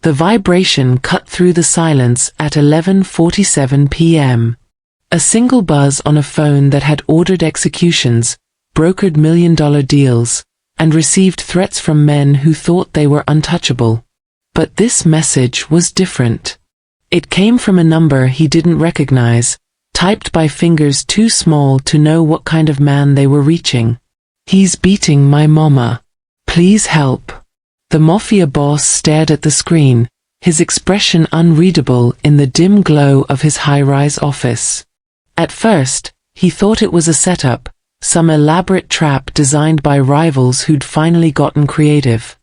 The vibration cut through the silence at 11:47 p.m. A single buzz on a phone that had ordered executions, brokered million-dollar deals, and received threats from men who thought they were untouchable. But this message was different. It came from a number he didn't recognize, typed by fingers too small to know what kind of man they were reaching. "He's beating my mama. Please help." The Mafia boss stared at the screen, his expression unreadable in the dim glow of his high-rise office. At first, he thought it was a setup, some elaborate trap designed by rivals who'd finally gotten creative.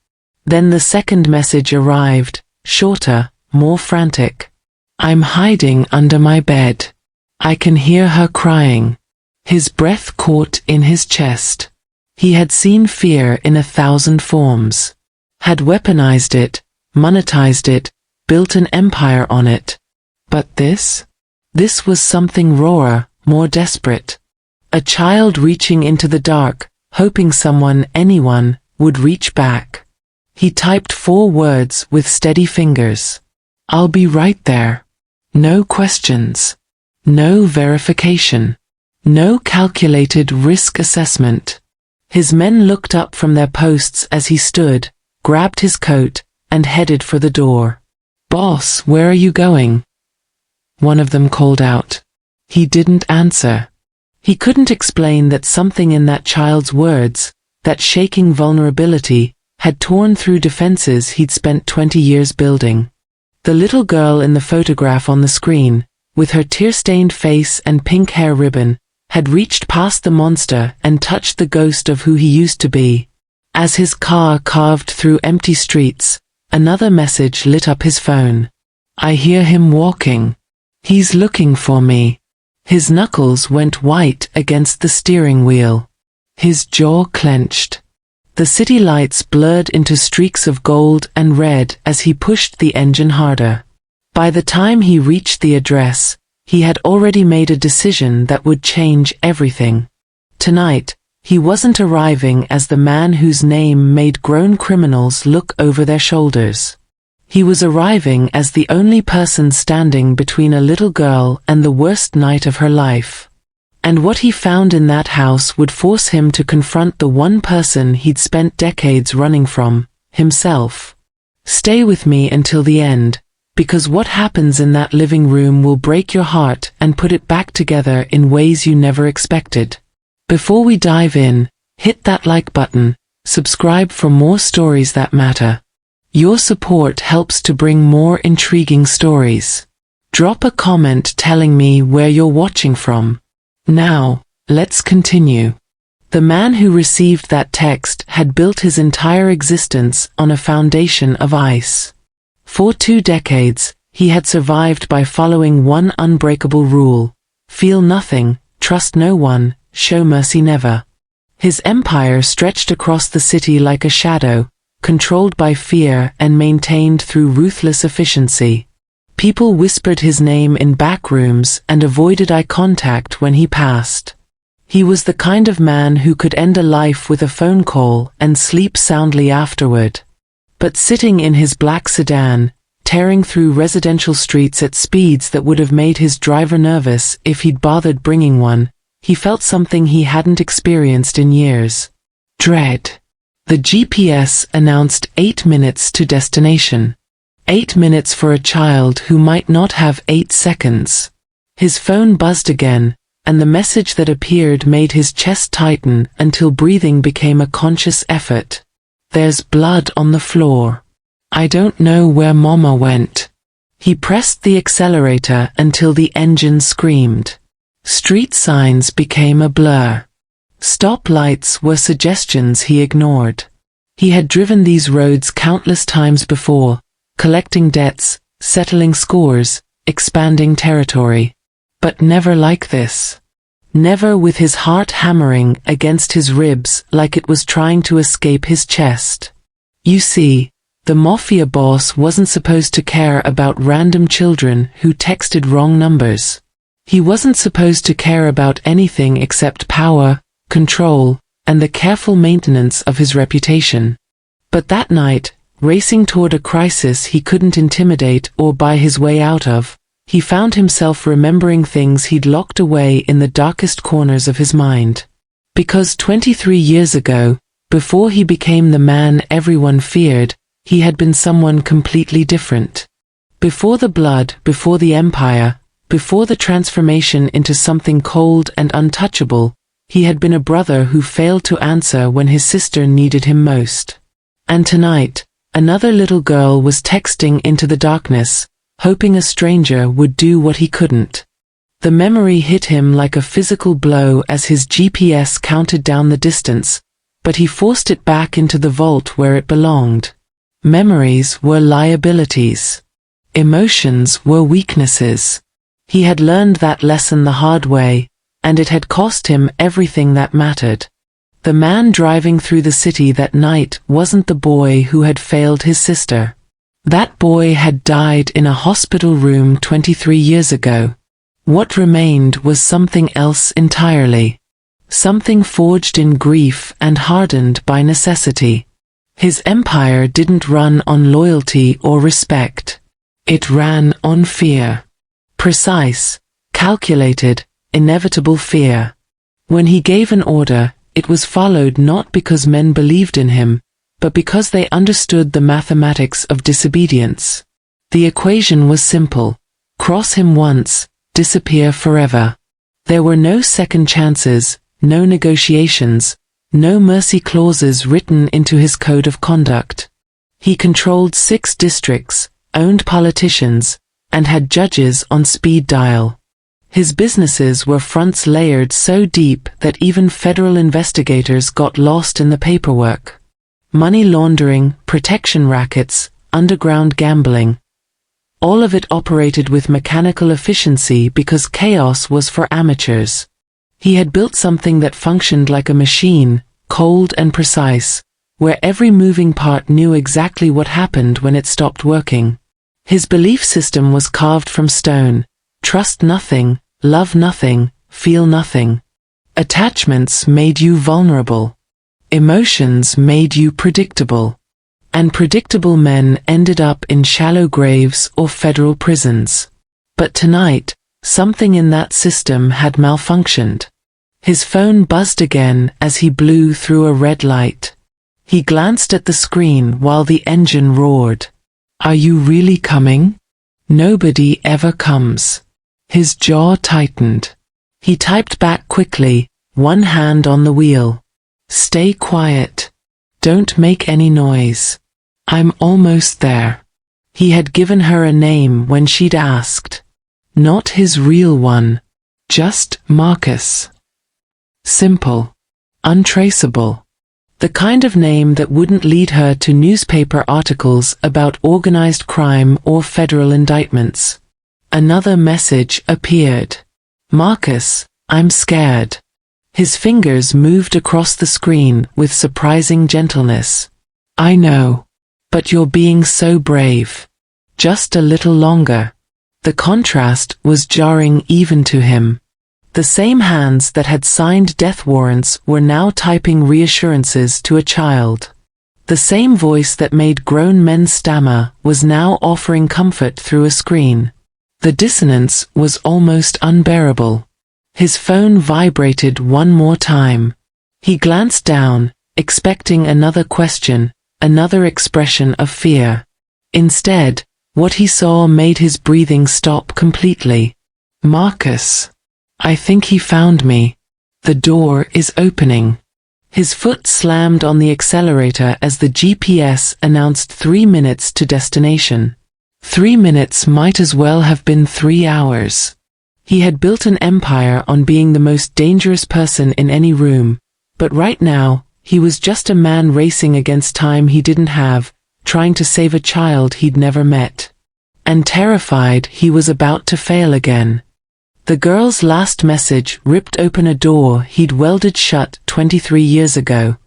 Then the second message arrived, shorter, more frantic. "I'm hiding under my bed. I can hear her crying." His breath caught in his chest. He had seen fear in 1,000 forms. Had weaponized it, monetized it, built an empire on it. But this? This was something rawer, more desperate. A child reaching into the dark, hoping someone, anyone, would reach back. He typed 4 words with steady fingers. "I'll be right there." No questions. No verification. No calculated risk assessment. His men looked up from their posts as he stood, grabbed his coat, and headed for the door. "Boss, where are you going?" one of them called out. He didn't answer. He couldn't explain that something in that child's words, that shaking vulnerability, had torn through defenses he'd spent 20 years building. The little girl in the photograph on the screen, with her tear-stained face and pink hair ribbon, had reached past the monster and touched the ghost of who he used to be. As his car carved through empty streets, another message lit up his phone. "I hear him walking. He's looking for me." His knuckles went white against the steering wheel. His jaw clenched. The city lights blurred into streaks of gold and red as he pushed the engine harder. By the time he reached the address, he had already made a decision that would change everything. Tonight, he wasn't arriving as the man whose name made grown criminals look over their shoulders. He was arriving as the only person standing between a little girl and the worst night of her life. And what he found in that house would force him to confront the one person he'd spent decades running from, himself. Stay with me until the end, because what happens in that living room will break your heart and put it back together in ways you never expected. Before we dive in, hit that like button, subscribe for more stories that matter. Your support helps to bring more intriguing stories. Drop a comment telling me where you're watching from. Now, let's continue. The man who received that text had built his entire existence on a foundation of ice. For 2 decades, he had survived by following one unbreakable rule: feel nothing, trust no one, show mercy never. His empire stretched across the city like a shadow, controlled by fear and maintained through ruthless efficiency. People whispered his name in back rooms and avoided eye contact when he passed. He was the kind of man who could end a life with a phone call and sleep soundly afterward. But sitting in his black sedan, tearing through residential streets at speeds that would have made his driver nervous if he'd bothered bringing one, he felt something he hadn't experienced in years. Dread. The GPS announced 8 minutes to destination. 8 minutes for a child who might not have 8 seconds. His phone buzzed again, and the message that appeared made his chest tighten until breathing became a conscious effort. There's blood on the floor. I don't know where Mama went. He pressed the accelerator until the engine screamed. Street signs became a blur. Stop lights were suggestions he ignored. He had driven these roads countless times before, collecting debts, settling scores, expanding territory. But never like this. Never with his heart hammering against his ribs like it was trying to escape his chest. You see, the Mafia boss wasn't supposed to care about random children who texted wrong numbers. He wasn't supposed to care about anything except power, control, and the careful maintenance of his reputation. But that night, racing toward a crisis he couldn't intimidate or buy his way out of. He found himself remembering things he'd locked away in the darkest corners of his mind. Because 23 years ago, before he became the man everyone feared, he had been someone completely different. Before the blood, before the empire, before the transformation into something cold and untouchable, he had been a brother who failed to answer when his sister needed him most. And tonight, another little girl was texting into the darkness, hoping a stranger would do what he couldn't. The memory hit him like a physical blow as his GPS counted down the distance, but he forced it back into the vault where it belonged. Memories were liabilities. Emotions were weaknesses. He had learned that lesson the hard way, and it had cost him everything that mattered. The man driving through the city that night wasn't the boy who had failed his sister. That boy had died in a hospital room 23 years ago. What remained was something else entirely. Something forged in grief and hardened by necessity. His empire didn't run on loyalty or respect. It ran on fear. Precise, calculated, inevitable fear. When he gave an order, it was followed not because men believed in him, but because they understood the mathematics of disobedience. The equation was simple: cross him once, disappear forever. There were no second chances, no negotiations, no mercy clauses written into his code of conduct. He controlled 6 districts, owned politicians, and had judges on speed dial. His businesses were fronts layered so deep that even federal investigators got lost in the paperwork. Money laundering, protection rackets, underground gambling. All of it operated with mechanical efficiency because chaos was for amateurs. He had built something that functioned like a machine, cold and precise, where every moving part knew exactly what happened when it stopped working. His belief system was carved from stone: trust nothing, love nothing, feel nothing. Attachments made you vulnerable. Emotions made you predictable. And predictable men ended up in shallow graves or federal prisons. But tonight, something in that system had malfunctioned. His phone buzzed again as he blew through a red light. He glanced at the screen while the engine roared. "Are you really coming?" "Nobody ever comes." His jaw tightened. He typed back quickly, one hand on the wheel. "Stay quiet. Don't make any noise. I'm almost there." He had given her a name when she'd asked. Not his real one. Just Marcus. Simple. Untraceable. The kind of name that wouldn't lead her to newspaper articles about organized crime or federal indictments. Another message appeared. "Marcus, I'm scared." His fingers moved across the screen with surprising gentleness. "I know. But you're being so brave. Just a little longer." The contrast was jarring even to him. The same hands that had signed death warrants were now typing reassurances to a child. The same voice that made grown men stammer was now offering comfort through a screen. The dissonance was almost unbearable. His phone vibrated one more time. He glanced down, expecting another question, another expression of fear. Instead, what he saw made his breathing stop completely. "Marcus. I think he found me. The door is opening." His foot slammed on the accelerator as the GPS announced 3 minutes to destination. 3 minutes might as well have been 3 hours. He had built an empire on being the most dangerous person in any room, but right now, he was just a man racing against time he didn't have, trying to save a child he'd never met. And terrified he was about to fail again. The girl's last message ripped open a door he'd welded shut 23 years ago.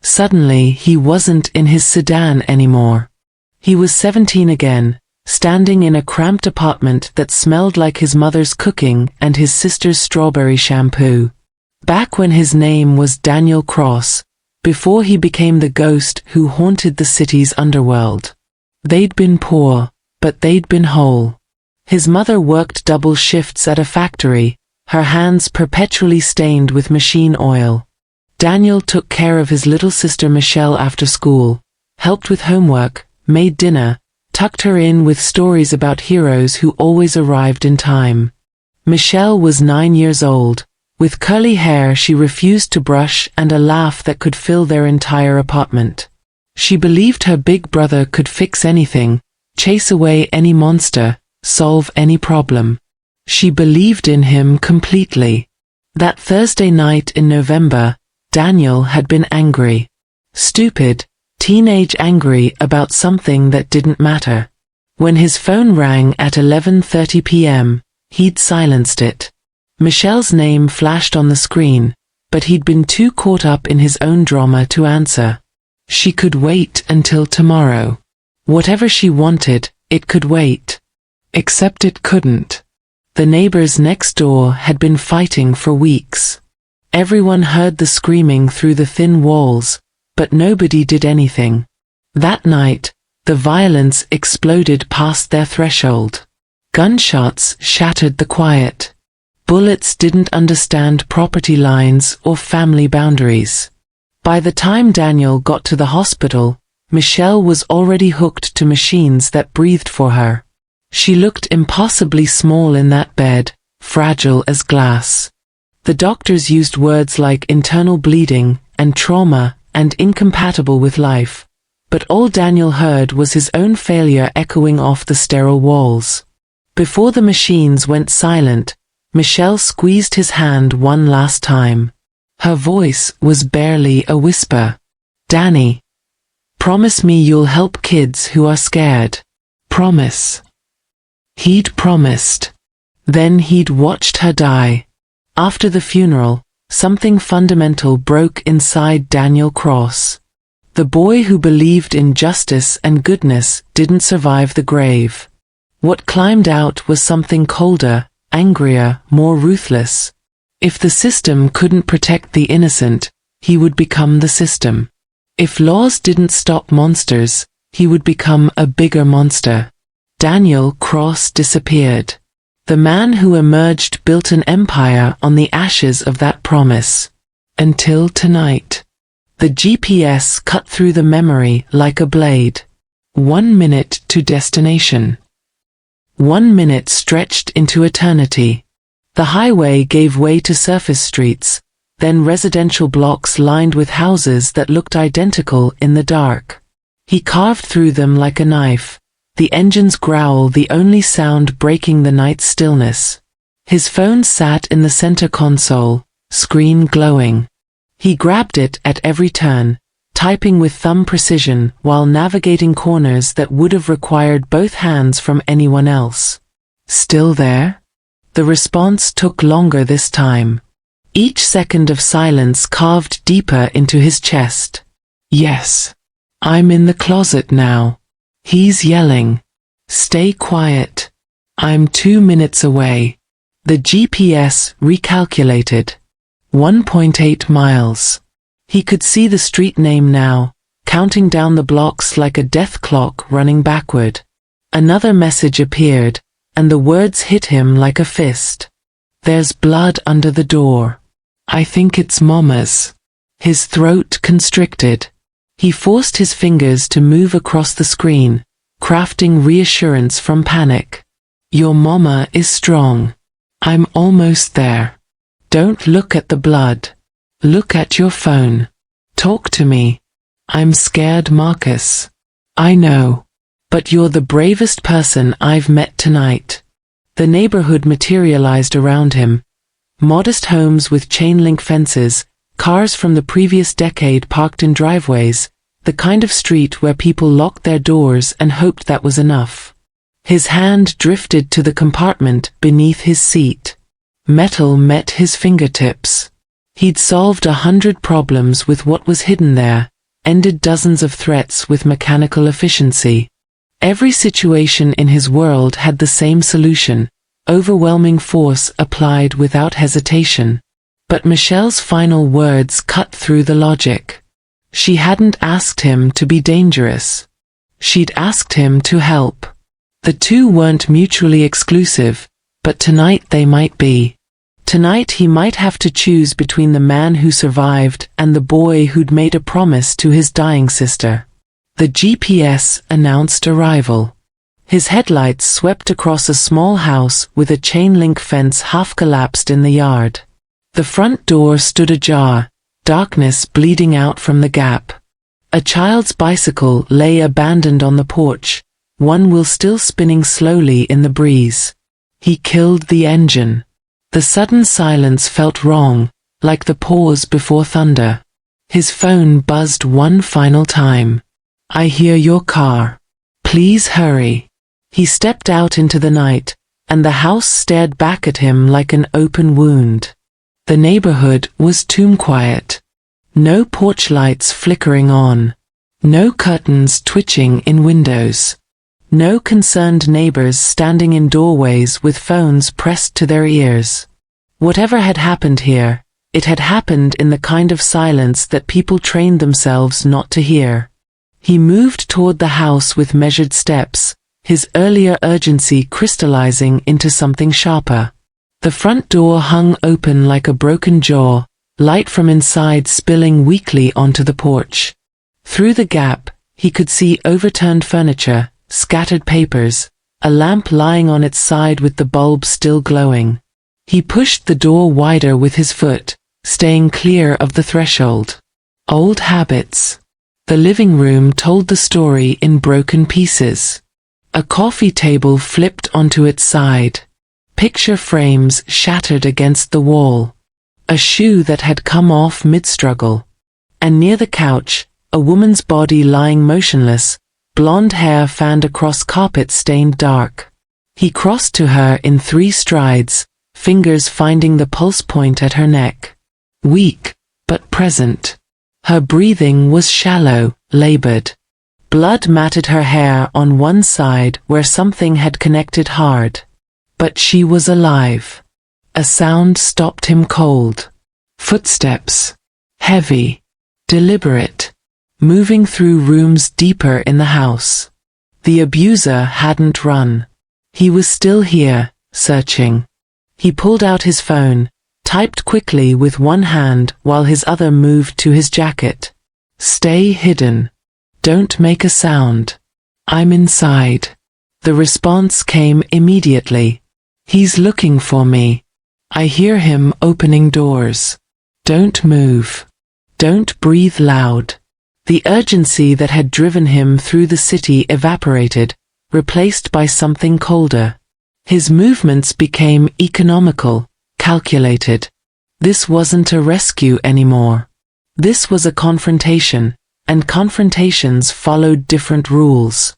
Suddenly, he wasn't in his sedan anymore. He was 17 again, standing in a cramped apartment that smelled like his mother's cooking and his sister's strawberry shampoo. Back when his name was Daniel Cross, before he became the ghost who haunted the city's underworld. They'd been poor, but they'd been whole. His mother worked double shifts at a factory, her hands perpetually stained with machine oil. Daniel took care of his little sister Michelle after school, helped with homework, made dinner, tucked her in with stories about heroes who always arrived in time. Michelle was 9 years old. With curly hair she refused to brush and a laugh that could fill their entire apartment. She believed her big brother could fix anything, chase away any monster, solve any problem. She believed in him completely. That Thursday night in November, Daniel had been angry. Stupid, teenage angry about something that didn't matter. When his phone rang at 11:30 p.m., he'd silenced it. Michelle's name flashed on the screen, but he'd been too caught up in his own drama to answer. She could wait until tomorrow. Whatever she wanted, it could wait. Except it couldn't. The neighbors next door had been fighting for weeks. Everyone heard the screaming through the thin walls, but nobody did anything. That night, the violence exploded past their threshold. Gunshots shattered the quiet. Bullets didn't understand property lines or family boundaries. By the time Daniel got to the hospital, Michelle was already hooked to machines that breathed for her. She looked impossibly small in that bed, fragile as glass. The doctors used words like internal bleeding and trauma and incompatible with life, but all Daniel heard was his own failure echoing off the sterile walls. Before the machines went silent, Michelle squeezed his hand one last time. Her voice was barely a whisper. "Danny, promise me you'll help kids who are scared. Promise." He'd promised. Then he'd watched her die. After the funeral, something fundamental broke inside Daniel Cross. The boy who believed in justice and goodness didn't survive the grave. What climbed out was something colder, angrier, more ruthless. If the system couldn't protect the innocent, he would become the system. If laws didn't stop monsters, he would become a bigger monster. Daniel Cross disappeared. The man who emerged built an empire on the ashes of that promise. Until tonight. The GPS cut through the memory like a blade. 1 minute to destination. 1 minute stretched into eternity. The highway gave way to surface streets, then residential blocks lined with houses that looked identical in the dark. He carved through them like a knife, the engine's growl the only sound breaking the night's stillness. His phone sat in the center console, screen glowing. He grabbed it at every turn, typing with thumb precision while navigating corners that would have required both hands from anyone else. Still there? The response took longer this time. Each second of silence carved deeper into his chest. "Yes. I'm in the closet now." He's yelling. "Stay quiet. I'm 2 minutes away." The GPS recalculated. 1.8 miles. He could see the street name now, counting down the blocks like a death clock running backward. Another message appeared, and the words hit him like a fist. "There's blood under the door. I think it's Mama's." His throat constricted. He forced his fingers to move across the screen, crafting reassurance from panic. "Your mama is strong. I'm almost there. Don't look at the blood. Look at your phone. Talk to me. I'm scared, Marcus. I know. But you're the bravest person I've met tonight." The neighborhood materialized around him. Modest homes with chain-link fences, cars from the previous decade parked in driveways, the kind of street where people locked their doors and hoped that was enough. His hand drifted to the compartment beneath his seat. Metal met his fingertips. He'd solved 100 problems with what was hidden there, ended dozens of threats with mechanical efficiency. Every situation in his world had the same solution, overwhelming force applied without hesitation. But Michelle's final words cut through the logic. She hadn't asked him to be dangerous. She'd asked him to help. The two weren't mutually exclusive, but tonight they might be. Tonight he might have to choose between the man who survived and the boy who'd made a promise to his dying sister. The GPS announced arrival. His headlights swept across a small house with a chain-link fence half collapsed in the yard. The front door stood ajar, darkness bleeding out from the gap. A child's bicycle lay abandoned on the porch, one wheel still spinning slowly in the breeze. He killed the engine. The sudden silence felt wrong, like the pause before thunder. His phone buzzed one final time. "I hear your car. Please hurry." He stepped out into the night, and the house stared back at him like an open wound. The neighborhood was tomb quiet. No porch lights flickering on. No curtains twitching in windows. No concerned neighbors standing in doorways with phones pressed to their ears. Whatever had happened here, it had happened in the kind of silence that people trained themselves not to hear. He moved toward the house with measured steps, his earlier urgency crystallizing into something sharper. The front door hung open like a broken jaw, light from inside spilling weakly onto the porch. Through the gap, he could see overturned furniture, scattered papers, a lamp lying on its side with the bulb still glowing. He pushed the door wider with his foot, staying clear of the threshold. Old habits. The living room told the story in broken pieces. A coffee table flipped onto its side. Picture frames shattered against the wall. A shoe that had come off mid-struggle. And near the couch, a woman's body lying motionless, blonde hair fanned across carpet stained dark. He crossed to her in 3 strides, fingers finding the pulse point at her neck. Weak, but present. Her breathing was shallow, labored. Blood matted her hair on one side where something had connected hard. But she was alive. A sound stopped him cold. Footsteps. Heavy. Deliberate. Moving through rooms deeper in the house. The abuser hadn't run. He was still here, searching. He pulled out his phone, typed quickly with one hand while his other moved to his jacket. "Stay hidden. Don't make a sound. I'm inside." The response came immediately. "He's looking for me. I hear him opening doors. Don't move. Don't breathe loud." The urgency that had driven him through the city evaporated, replaced by something colder. His movements became economical, calculated. This wasn't a rescue anymore. This was a confrontation, and confrontations followed different rules.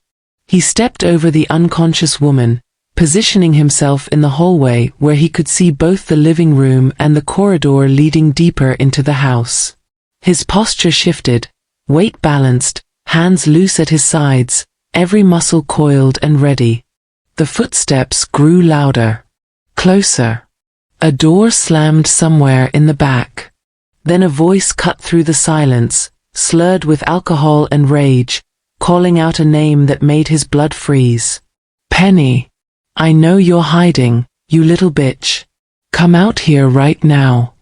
He stepped over the unconscious woman, positioning himself in the hallway where he could see both the living room and the corridor leading deeper into the house. His posture shifted, weight balanced, hands loose at his sides, every muscle coiled and ready. The footsteps grew louder. Closer. A door slammed somewhere in the back. Then a voice cut through the silence, slurred with alcohol and rage, calling out a name that made his blood freeze. "Penny. I know you're hiding, you little bitch. Come out here right now."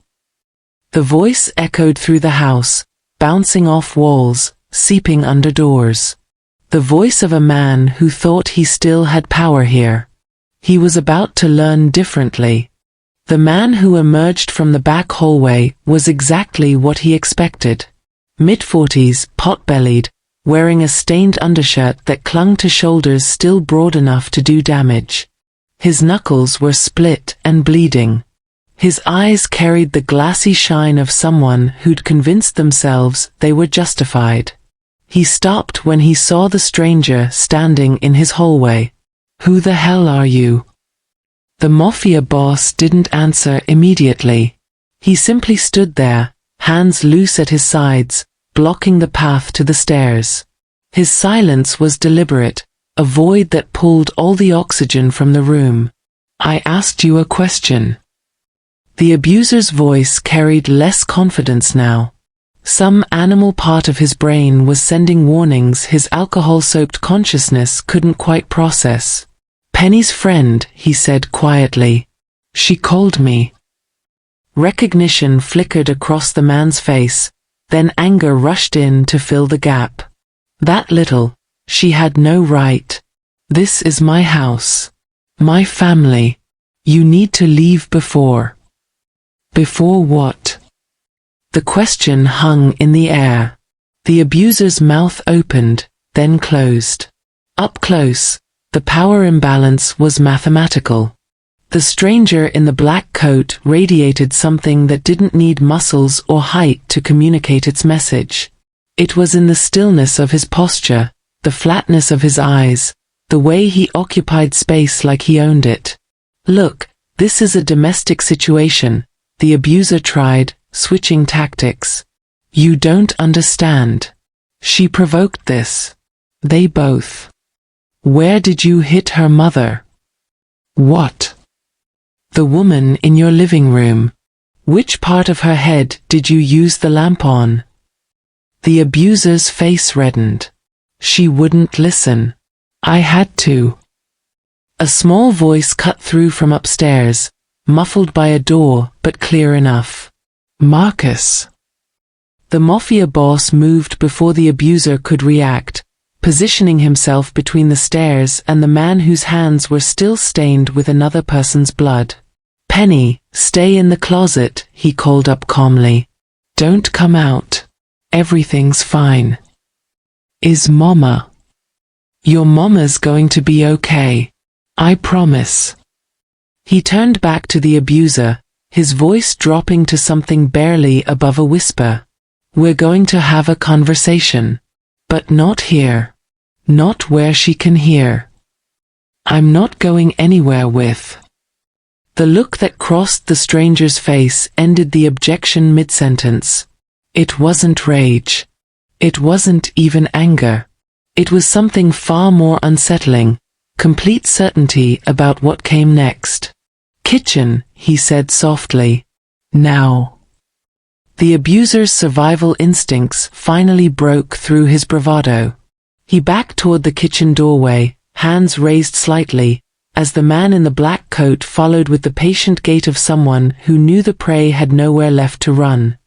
The voice echoed through the house, bouncing off walls, seeping under doors. The voice of a man who thought he still had power here. He was about to learn differently. The man who emerged from the back hallway was exactly what he expected. Mid-40s, pot-bellied, wearing a stained undershirt that clung to shoulders still broad enough to do damage. His knuckles were split and bleeding. His eyes carried the glassy shine of someone who'd convinced themselves they were justified. He stopped when he saw the stranger standing in his hallway. "Who the hell are you?" The Mafia boss didn't answer immediately. He simply stood there, hands loose at his sides, blocking the path to the stairs. His silence was deliberate, a void that pulled all the oxygen from the room. "I asked you a question." The abuser's voice carried less confidence now. Some animal part of his brain was sending warnings his alcohol-soaked consciousness couldn't quite process. "Penny's friend," he said quietly. "She called me." Recognition flickered across the man's face, then anger rushed in to fill the gap. That little. She had no right. "This is my house. My family. You need to leave before." Before what? The question hung in the air. The abuser's mouth opened, then closed. Up close, the power imbalance was mathematical. The stranger in the black coat radiated something that didn't need muscles or height to communicate its message. It was in the stillness of his posture, the flatness of his eyes, the way he occupied space like he owned it. "Look, this is a domestic situation," the abuser tried, switching tactics. "You don't understand. She provoked this. They both. Where did you hit her mother?" "What?" "The woman in your living room. Which part of her head did you use the lamp on?" The abuser's face reddened. "She wouldn't listen. I had to." A small voice cut through from upstairs, muffled by a door but clear enough. "Marcus." The Mafia boss moved before the abuser could react, positioning himself between the stairs and the man whose hands were still stained with another person's blood. "Penny, stay in the closet," he called up calmly. "Don't come out. Everything's fine." "Is Mama?" "Your mama's going to be okay. I promise." He turned back to the abuser, his voice dropping to something barely above a whisper. "We're going to have a conversation. But not here. Not where she can hear. I'm not going anywhere with." The look that crossed the stranger's face ended the objection mid-sentence. It wasn't rage. It wasn't even anger. It was something far more unsettling, complete certainty about what came next. "Kitchen," he said softly. "Now." The abuser's survival instincts finally broke through his bravado. He backed toward the kitchen doorway, hands raised slightly, as the man in the black coat followed with the patient gait of someone who knew the prey had nowhere left to run.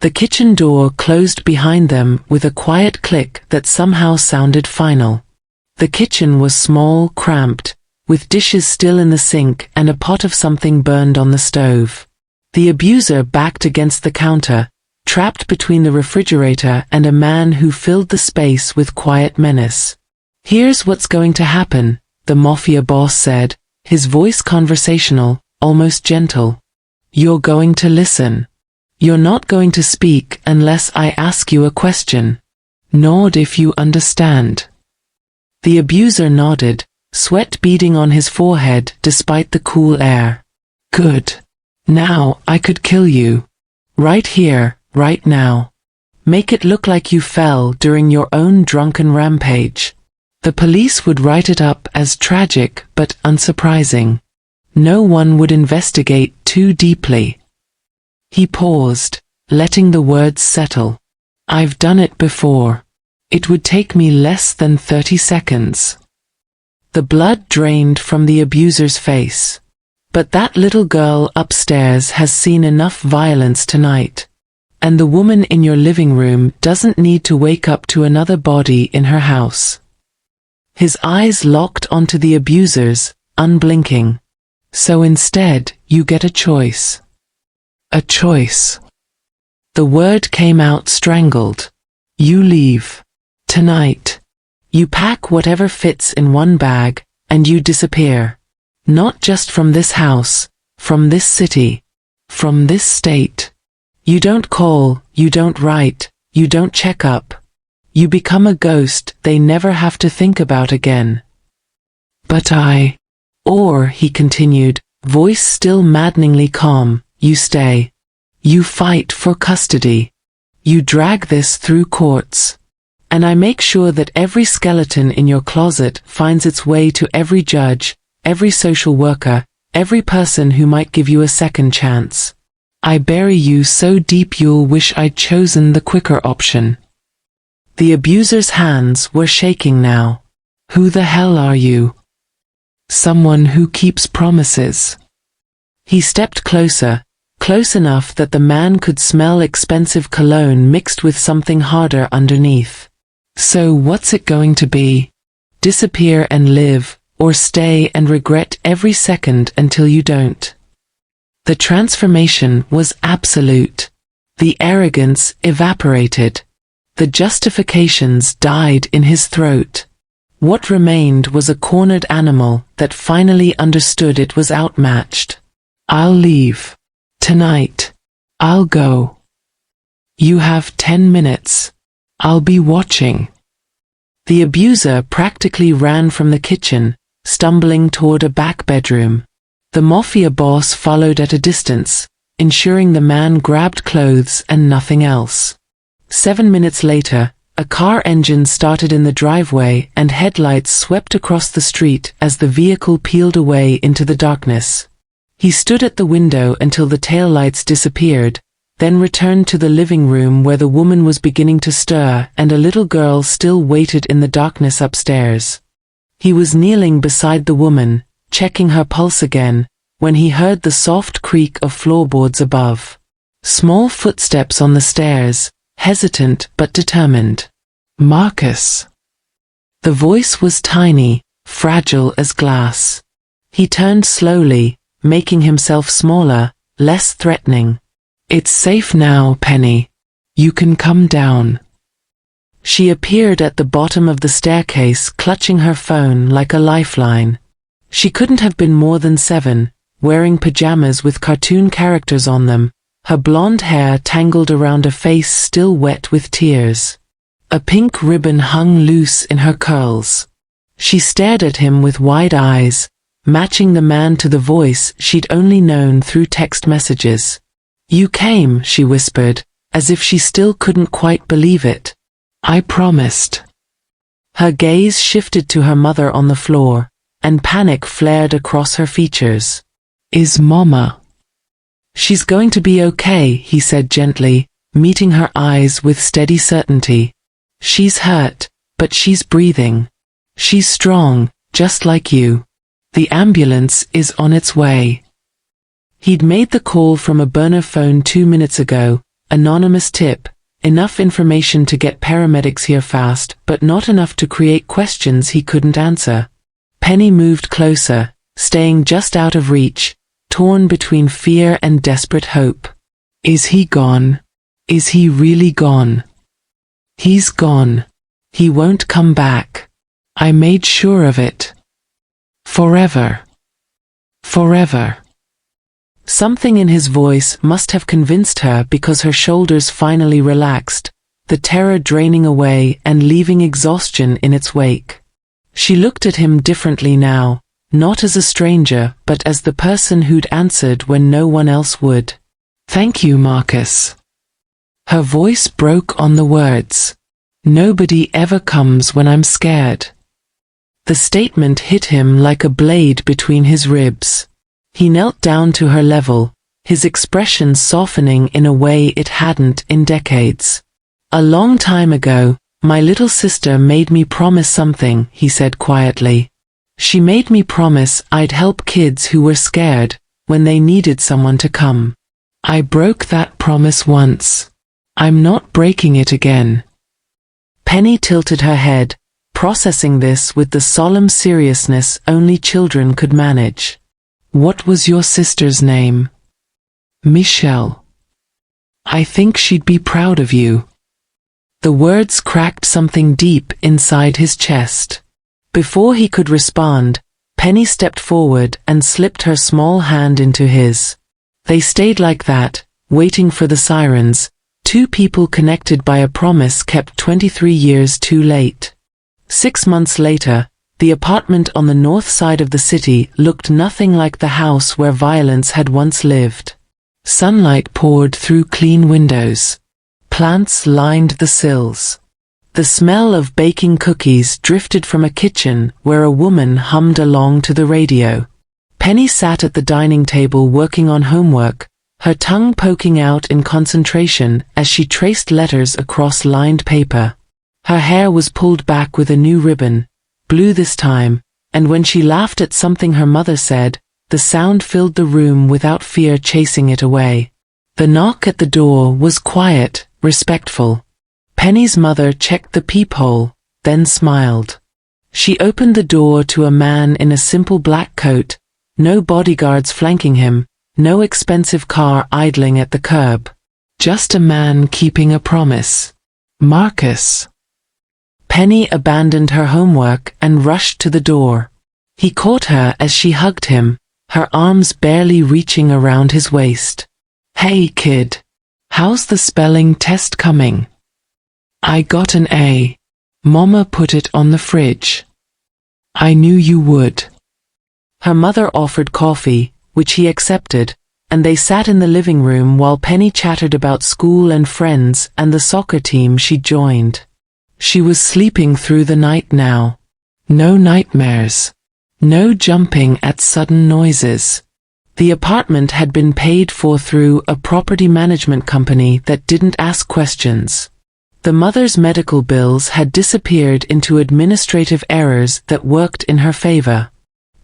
The kitchen door closed behind them with a quiet click that somehow sounded final. The kitchen was small, cramped, with dishes still in the sink and a pot of something burned on the stove. The abuser backed against the counter, trapped between the refrigerator and a man who filled the space with quiet menace. "Here's what's going to happen," the Mafia boss said, his voice conversational, almost gentle. "You're going to listen. You're not going to speak unless I ask you a question. Nod if you understand." The abuser nodded, sweat beading on his forehead despite the cool air. "Good. Now I could kill you. Right here, right now. Make it look like you fell during your own drunken rampage. The police would write it up as tragic but unsurprising. No one would investigate too deeply." He paused, letting the words settle. "I've done it before. It would take me less than 30 seconds." The blood drained from the abuser's face. "But that little girl upstairs has seen enough violence tonight. And the woman in your living room doesn't need to wake up to another body in her house." His eyes locked onto the abuser's, unblinking. "So instead, you get a choice." "A choice." The word came out strangled. "You leave. Tonight. You pack whatever fits in one bag, and you disappear. Not just from this house, from this city, from this state. You don't call, you don't write, you don't check up. You become a ghost they never have to think about again." "But I—" "Or," he continued, voice still maddeningly calm, "you stay. You fight for custody. You drag this through courts. And I make sure that every skeleton in your closet finds its way to every judge, every social worker, every person who might give you a second chance. I bury you so deep you'll wish I'd chosen the quicker option. The abuser's hands were shaking now. Who the hell are you? Someone who keeps promises. He stepped closer, close enough that the man could smell expensive cologne mixed with something harder underneath. So what's it going to be? Disappear and live, or stay and regret every second until you don't? The transformation was absolute. The arrogance evaporated. The justifications died in his throat. What remained was a cornered animal that finally understood it was outmatched. I'll leave. Tonight. I'll go. You have 10 minutes. I'll be watching. The abuser practically ran from the kitchen, stumbling toward a back bedroom. The Mafia boss followed at a distance, ensuring the man grabbed clothes and nothing else. 7 minutes later, a car engine started in the driveway and headlights swept across the street as the vehicle peeled away into the darkness. He stood at the window until the taillights disappeared, then returned to the living room where the woman was beginning to stir and a little girl still waited in the darkness upstairs. He was kneeling beside the woman, checking her pulse again, when he heard the soft creak of floorboards above. Small footsteps on the stairs, hesitant but determined. Marcus. The voice was tiny, fragile as glass. He turned slowly, making himself smaller, less threatening. It's safe now, Penny. You can come down. She appeared at the bottom of the staircase, clutching her phone like a lifeline. She couldn't have been more than 7, wearing pajamas with cartoon characters on them, her blonde hair tangled around a face still wet with tears. A pink ribbon hung loose in her curls. She stared at him with wide eyes, matching the man to the voice she'd only known through text messages. You came, she whispered, as if she still couldn't quite believe it. I promised. Her gaze shifted to her mother on the floor, and panic flared across her features. Is Mama? She's going to be okay, he said gently, meeting her eyes with steady certainty. She's hurt, but she's breathing. She's strong, just like you. The ambulance is on its way. He'd made the call from a burner phone 2 minutes ago, anonymous tip, enough information to get paramedics here fast, but not enough to create questions he couldn't answer. Penny moved closer, staying just out of reach, torn between fear and desperate hope. Is he gone? Is he really gone? He's gone. He won't come back. I made sure of it. Forever. Forever. Something in his voice must have convinced her because her shoulders finally relaxed, the terror draining away and leaving exhaustion in its wake. She looked at him differently now, not as a stranger but as the person who'd answered when no one else would. Thank you, Marcus. Her voice broke on the words. Nobody ever comes when I'm scared. The statement hit him like a blade between his ribs. He knelt down to her level, his expression softening in a way it hadn't in decades. A long time ago, my little sister made me promise something, he said quietly. She made me promise I'd help kids who were scared, when they needed someone to come. I broke that promise once. I'm not breaking it again. Penny tilted her head, processing this with the solemn seriousness only children could manage. What was your sister's name? Michelle. I think she'd be proud of you. The words cracked something deep inside his chest. Before he could respond, Penny stepped forward and slipped her small hand into his. They stayed like that, waiting for the sirens, two people connected by a promise kept 23 years too late. 6 months later, the apartment on the north side of the city looked nothing like the house where violence had once lived. Sunlight poured through clean windows. Plants lined the sills. The smell of baking cookies drifted from a kitchen where a woman hummed along to the radio. Penny sat at the dining table working on homework, her tongue poking out in concentration as she traced letters across lined paper. Her hair was pulled back with a new ribbon, blue this time, and when she laughed at something her mother said, the sound filled the room without fear chasing it away. The knock at the door was quiet, respectful. Penny's mother checked the peephole, then smiled. She opened the door to a man in a simple black coat, no bodyguards flanking him, no expensive car idling at the curb. Just a man keeping a promise. Marcus. Penny abandoned her homework and rushed to the door. He caught her as she hugged him, her arms barely reaching around his waist. "Hey kid. How's the spelling test coming?" "I got an A. Mama put it on the fridge." "I knew you would." Her mother offered coffee, which he accepted, and they sat in the living room while Penny chattered about school and friends and the soccer team she joined. She was sleeping through the night now. No nightmares. No jumping at sudden noises. The apartment had been paid for through a property management company that didn't ask questions. The mother's medical bills had disappeared into administrative errors that worked in her favor.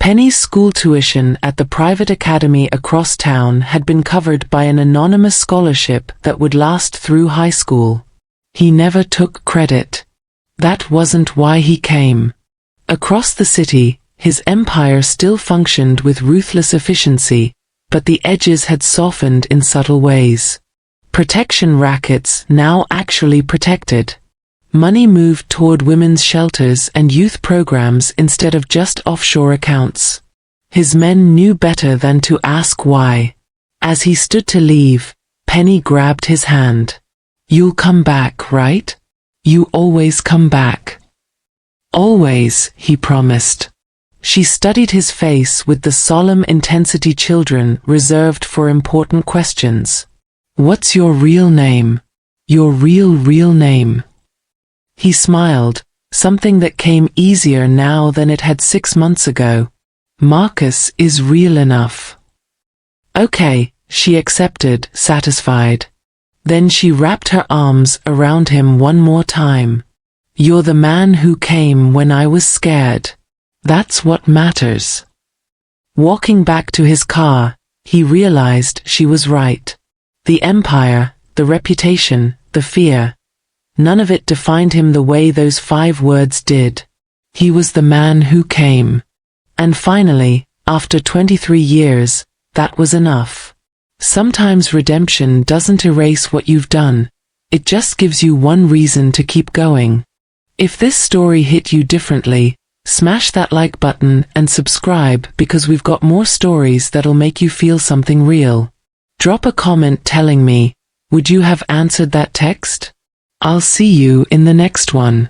Penny's school tuition at the private academy across town had been covered by an anonymous scholarship that would last through high school. He never took credit. That wasn't why he came. Across the city, his empire still functioned with ruthless efficiency, but the edges had softened in subtle ways. Protection rackets now actually protected. Money moved toward women's shelters and youth programs instead of just offshore accounts. His men knew better than to ask why. As he stood to leave, Penny grabbed his hand. "You'll come back, right? You always come back." "Always," he promised. She studied his face with the solemn intensity children reserved for important questions. "What's your real name? Your real name?" He smiled, something that came easier now than it had 6 months ago. "Marcus is real enough." "Okay," she accepted, satisfied. Then she wrapped her arms around him one more time. "You're the man who came when I was scared. That's what matters." Walking back to his car, he realized she was right. The empire, the reputation, the fear, none of it defined him the way those 5 words did. He was the man who came. And finally, after 23 years, that was enough. Sometimes redemption doesn't erase what you've done, it just gives you one reason to keep going. If this story hit you differently, smash that like button and subscribe because we've got more stories that'll make you feel something real. Drop a comment telling me, would you have answered that text? I'll see you in the next one.